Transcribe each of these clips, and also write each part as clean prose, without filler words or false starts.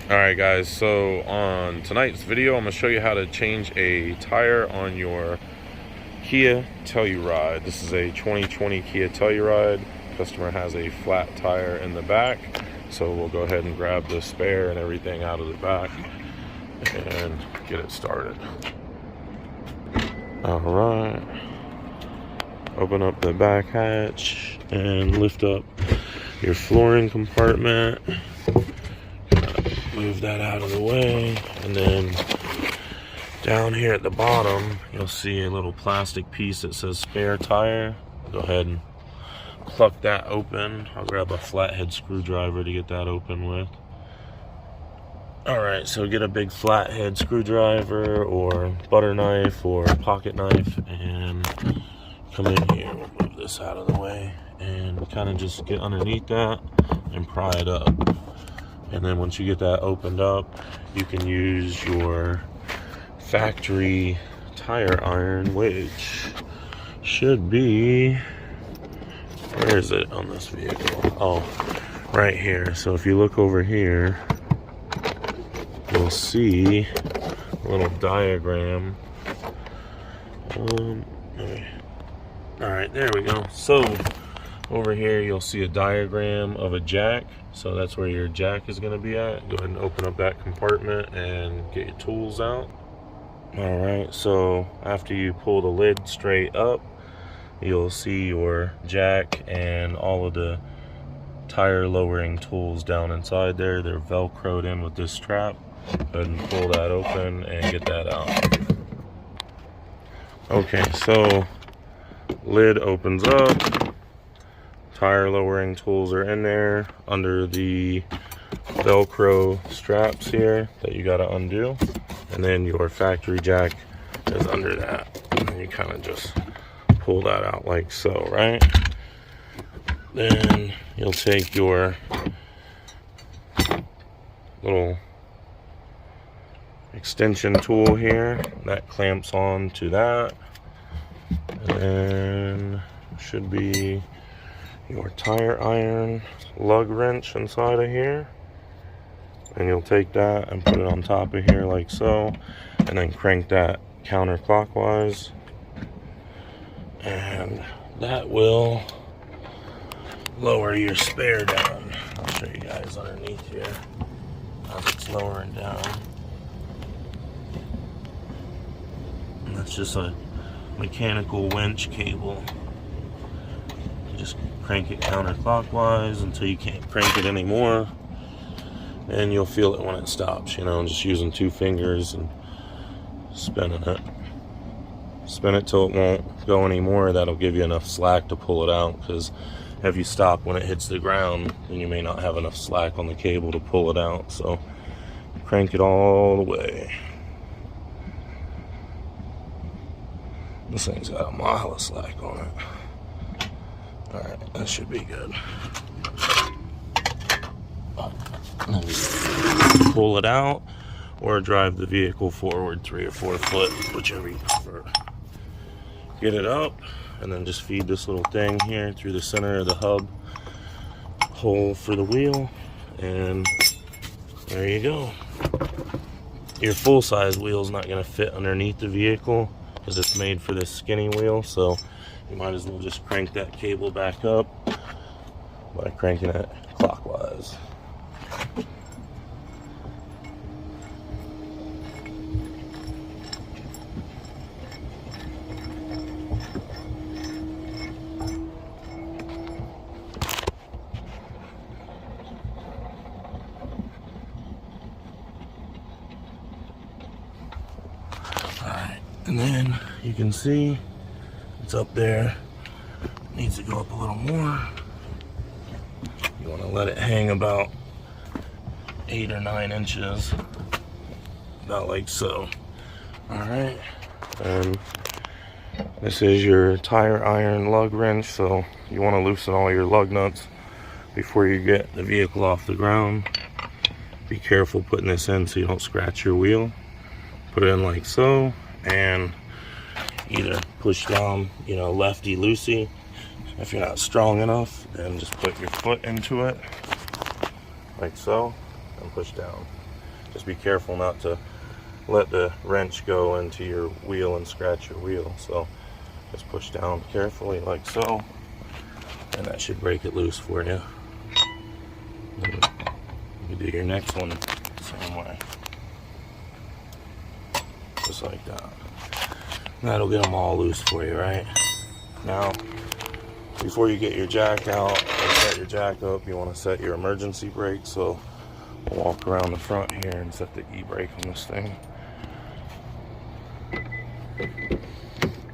Alright guys, so on tonight's video I'm going to show you how to change a tire on your Kia Telluride. This is a 2020 Kia Telluride. Customer has a flat tire in the back, so we'll go ahead and grab the spare and everything out of the back and get it started. Alright, open up the back hatch and lift up your flooring compartment. Move that out of the way, and then down here at the bottom you'll see a little plastic piece that says spare tire. Go ahead and pluck that open. I'll grab a flathead screwdriver to get that open with. Alright, so get a big flathead screwdriver or butter knife or pocket knife and come in here. We'll move this out of the way and kind of just get underneath that and pry it up. And then once you get that opened up, you can use your factory tire iron, which should be, where is it on this vehicle? Oh, right here. So if you look over here, you'll see a little diagram. Alright, there we go. So over here you'll see a diagram of a jack. So that's where your jack is going to be at. Go ahead and open up that compartment and get your tools out. Alright, so after you pull the lid straight up, you'll see your jack and all of the tire lowering tools down inside there. They're velcroed in with this strap. Go ahead and pull that open and get that out. Okay, so lid opens up. Tire lowering tools are in there under the velcro straps here that you got to undo, and then your factory jack is under that, and you kind of just pull that out like so, right? Then you'll take your little extension tool here that clamps on to that, and then should be your tire iron lug wrench inside of here, and you'll take that and put it on top of here like so, and then crank that counterclockwise, and that will lower your spare down. I'll show you guys underneath here as it's lowering down. And that's just a mechanical winch cable. Just crank it counterclockwise until you can't crank it anymore, and you'll feel it when it stops. You know, just using two fingers and spinning it. Spin it till it won't go anymore. That'll give you enough slack to pull it out, because if you stop when it hits the ground, then you may not have enough slack on the cable to pull it out. So crank it all the way. This thing's got a mile of slack on it. Alright, that should be good. And then pull it out or drive the vehicle forward 3 or 4 foot, whichever you prefer. Get it up, and then just feed this little thing here through the center of the hub hole for the wheel, and there you go. Your full-size wheel is not going to fit underneath the vehicle because it's made for this skinny wheel, so you might as well just crank that cable back up by cranking it clockwise. Alright, and then you can see it's up there. It needs to go up a little more. You want to let it hang about 8 or 9 inches, about like so. Alright, and this is your tire iron lug wrench, so you want to loosen all your lug nuts before you get the vehicle off the ground. Be careful putting this in so you don't scratch your wheel. Put it in like so, and either push down, you know, lefty loosey if you're not strong enough, and just put your foot into it like so and push down. Just be careful not to let the wrench go into your wheel and scratch your wheel. So just push down carefully like so, and that should break it loose for you. And you do your next one same way, just like that. That'll get them all loose for you, right? Now, before you get your jack out and set your jack up, you want to set your emergency brake. So we'll walk around the front here and set the e-brake on this thing.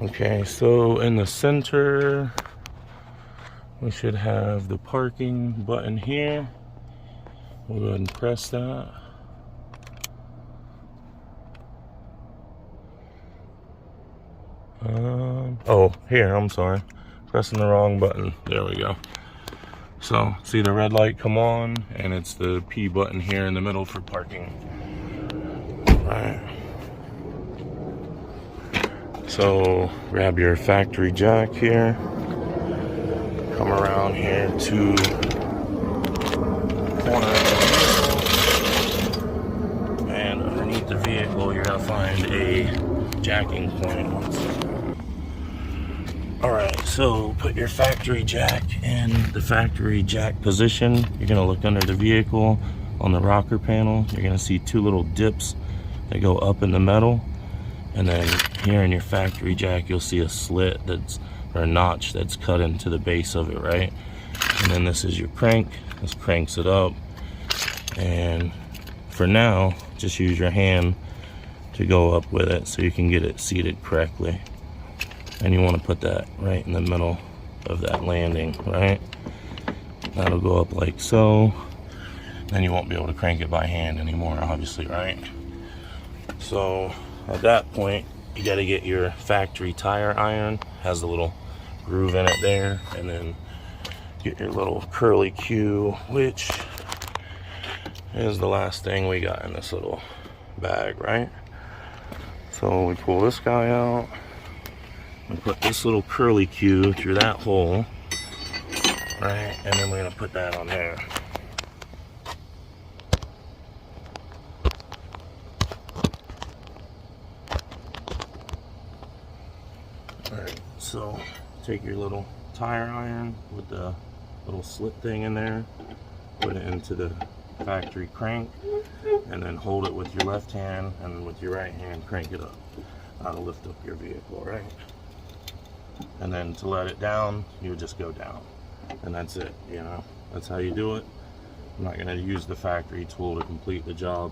Okay, so in the center, we should have the parking button here. We'll go ahead and press that. Oh, here, I'm sorry. Pressing the wrong button. There we go. So, see the red light come on, and it's the P button here in the middle for parking. Alright. So, grab your factory jack here. Come around here to the corner of the vehicle. And underneath the vehicle, you're going to find a jacking point. Alright, so put your factory jack in the factory jack position. You're going to look under the vehicle on the rocker panel. You're going to see two little dips that go up in the metal. And then here in your factory jack, you'll see a slit or a notch that's cut into the base of it, right? And then this is your crank. This cranks it up. And for now, just use your hand to go up with it so you can get it seated correctly. And you want to put that right in the middle of that landing, right? That'll go up like so. Then you won't be able to crank it by hand anymore, obviously, right? So at that point, you got to get your factory tire iron. Has a little groove in it there. And then get your little curly Q, which is the last thing we got in this little bag, right? So we pull this guy out. And put this little curly Q through that hole, right? And then we're gonna put that on there. Alright, so take your little tire iron with the little slit thing in there, put it into the factory crank, and then hold it with your left hand, and with your right hand crank it up. That'll lift up your vehicle, right? And then to let it down, you would just go down. And that's it, you know. That's how you do it. I'm not gonna use the factory tool to complete the job,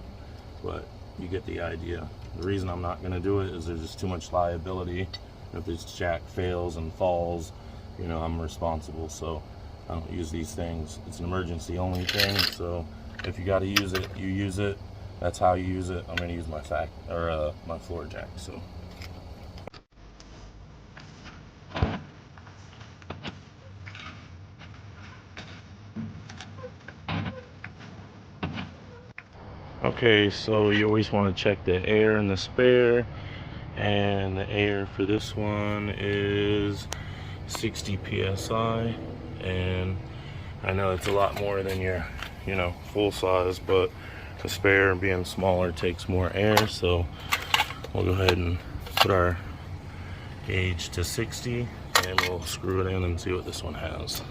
but you get the idea. The reason I'm not gonna do it is there's just too much liability. If this jack fails and falls, you know, I'm responsible. So I don't use these things. It's an emergency only thing. So if you gotta use it, you use it. That's how you use it. I'm gonna use my my floor jack, so. Okay, so you always want to check the air in the spare, and the air for this one is 60 psi, and I know it's a lot more than your, you know, full size, but the spare being smaller takes more air, so we'll go ahead and put our gauge to 60, and we'll screw it in and see what this one has.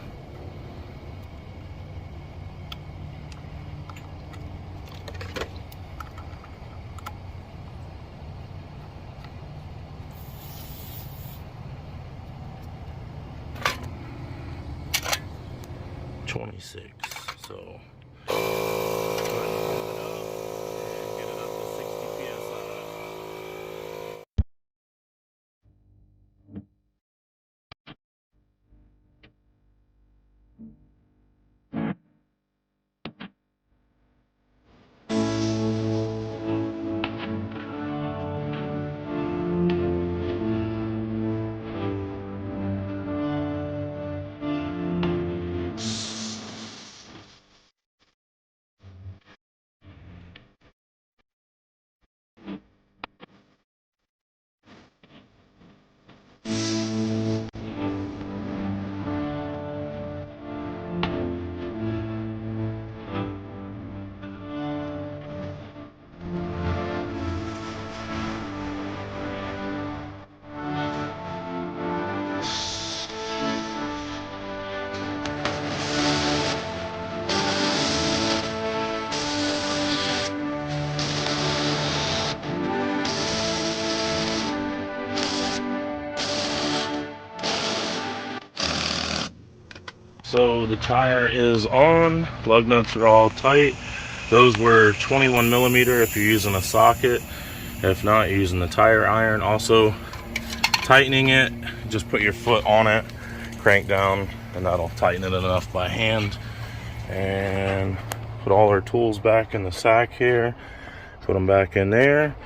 So So the tire is on, lug nuts are all tight. Those were 21 millimeter if you're using a socket. If not, you're using the tire iron. Also, tightening it, just put your foot on it, crank down, and that'll tighten it enough by hand. And put all our tools back in the sack here. Put them back in there.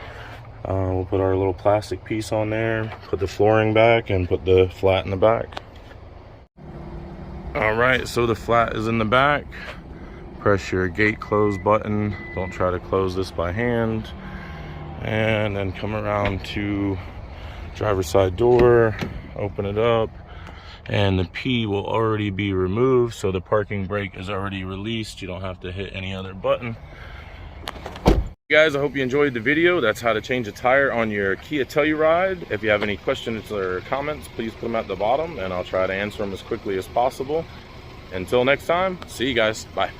We'll put our little plastic piece on there, put the flooring back, and put the flat in the back. Alright, so the flat is in the back. Press your gate close button. Don't try to close this by hand. And then come around to driver's side door, open it up, and the P will already be removed, so the parking brake is already released. You don't have to hit any other button. Guys, I hope you enjoyed the video. That's how to change a tire on your Kia Telluride. If you have any questions or comments, please put them at the bottom and I'll try to answer them as quickly as possible. Until next time, see you guys. Bye.